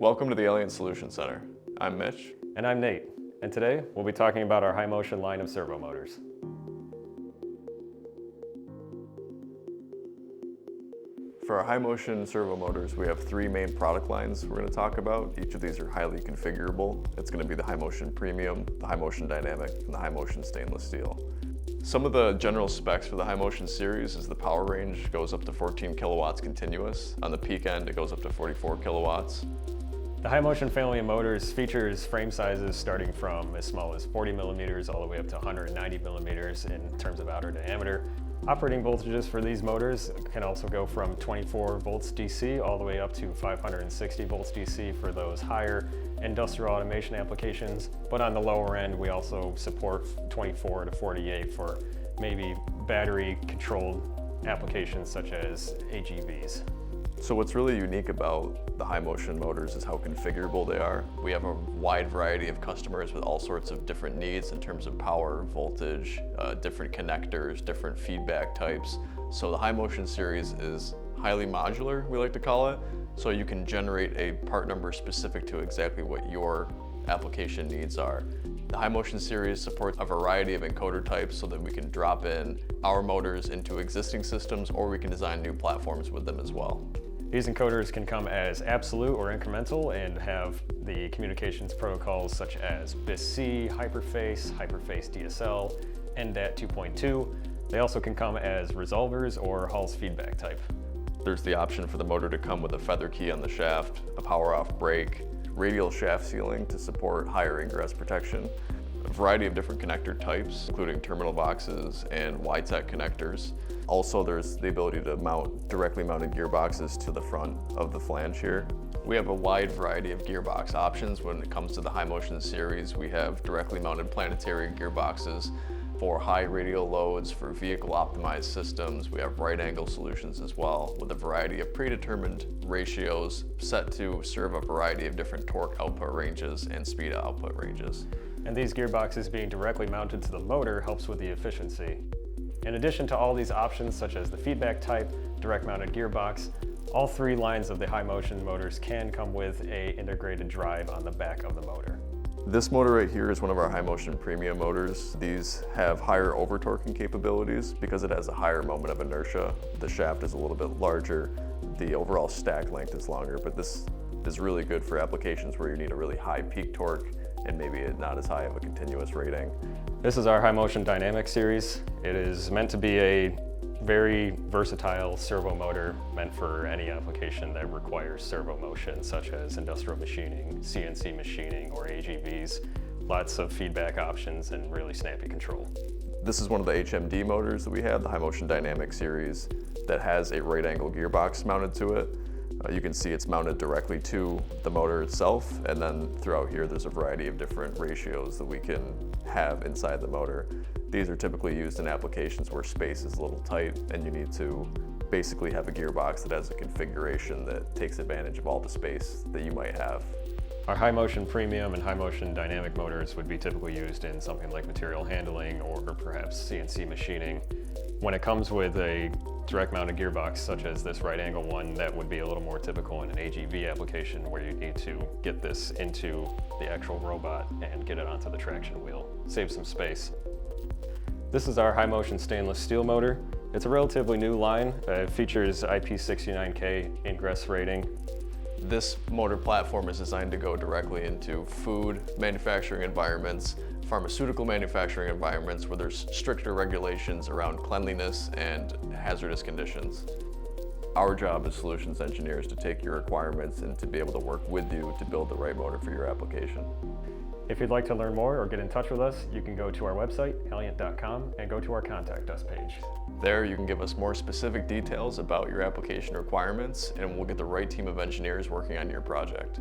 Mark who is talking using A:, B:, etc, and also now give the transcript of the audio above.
A: Welcome to the Allient Solution Center. I'm Mitch.
B: And I'm Nate. And today we'll be talking about our HeiMotion line of servo motors.
A: For our HeiMotion servo motors, we have three main product lines we're going to talk about. Each of these are highly configurable. It's going to be the HeiMotion Premium, the HeiMotion Dynamic, and the HeiMotion Stainless Steel. Some of the general specs for the HeiMotion series is the power range goes up to 14 kilowatts continuous. On the peak end, it goes up to 44 kilowatts.
B: The HeiMotion family of motors features frame sizes starting from as small as 40 millimeters all the way up to 190 millimeters in terms of outer diameter. Operating voltages for these motors can also go from 24 volts DC all the way up to 560 volts DC for those higher industrial automation applications. But on the lower end, we also support 24 to 48 for maybe battery controlled applications such as AGVs.
A: So what's really unique about the HeiMotion motors is how configurable they are. We have a wide variety of customers with all sorts of different needs in terms of power, voltage, different connectors, different feedback types. So the HeiMotion series is highly modular, we like to call it. So you can generate a part number specific to exactly what your application needs are. The HeiMotion series supports a variety of encoder types so that we can drop in our motors into existing systems, or we can design new platforms with them as well.
B: These encoders can come as absolute or incremental and have the communications protocols such as BIS-C, Hyperface, Hyperface DSL, NDAT 2.2. They also can come as resolvers or Hall's feedback type.
A: There's the option for the motor to come with a feather key on the shaft, a power-off brake, radial shaft sealing to support higher ingress protection, a variety of different connector types, including terminal boxes and Y-Tech connectors. Also, there's the ability to mount directly mounted gearboxes to the front of the flange here. We have a wide variety of gearbox options when it comes to the HeiMotion series. We have directly mounted planetary gearboxes for high radial loads, for vehicle optimized systems. We have right angle solutions as well, with a variety of predetermined ratios set to serve a variety of different torque output ranges and speed output ranges.
B: And these gearboxes being directly mounted to the motor helps with the efficiency. In addition to all these options, such as the feedback type, direct mounted gearbox, all three lines of the HeiMotion motors can come with an integrated drive on the back of the motor.
A: This motor right here is one of our HeiMotion Premium motors. These have higher over-torquing capabilities because it has a higher moment of inertia. The shaft is a little bit larger, the overall stack length is longer, but this is really good for applications where you need a really high peak torque and maybe not as high of a continuous rating.
B: This is our HeiMotion Dynamic series. It is meant to be a very versatile servo motor meant for any application that requires servo motion, such as industrial machining, CNC machining, or AGVs. Lots of feedback options and really snappy control.
A: This is one of the HMD motors that we have, the HeiMotion Dynamic series, that has a right angle gearbox mounted to it. You can see it's mounted directly to the motor itself, and then throughout here there's a variety of different ratios that we can have inside the motor. These are typically used in applications where space is a little tight and you need to basically have a gearbox that has a configuration that takes advantage of all the space that you might have.
B: Our HeiMotion Premium and HeiMotion Dynamic motors would be typically used in something like material handling or perhaps CNC machining. When it comes with a direct mounted gearbox such as this right angle one, that would be a little more typical in an AGV application where you need to get this into the actual robot and get it onto the traction wheel. Save some space. This is our HeiMotion stainless steel motor. It's a relatively new line. It features IP69K ingress rating.
A: This motor platform is designed to go directly into food manufacturing environments, pharmaceutical manufacturing environments where there's stricter regulations around cleanliness and hazardous conditions. Our job as solutions engineers to take your requirements and to be able to work with you to build the right motor for your application.
B: If you'd like to learn more or get in touch with us, you can go to our website, allient.com, and go to our Contact Us page.
A: There you can give us more specific details about your application requirements, and we'll get the right team of engineers working on your project.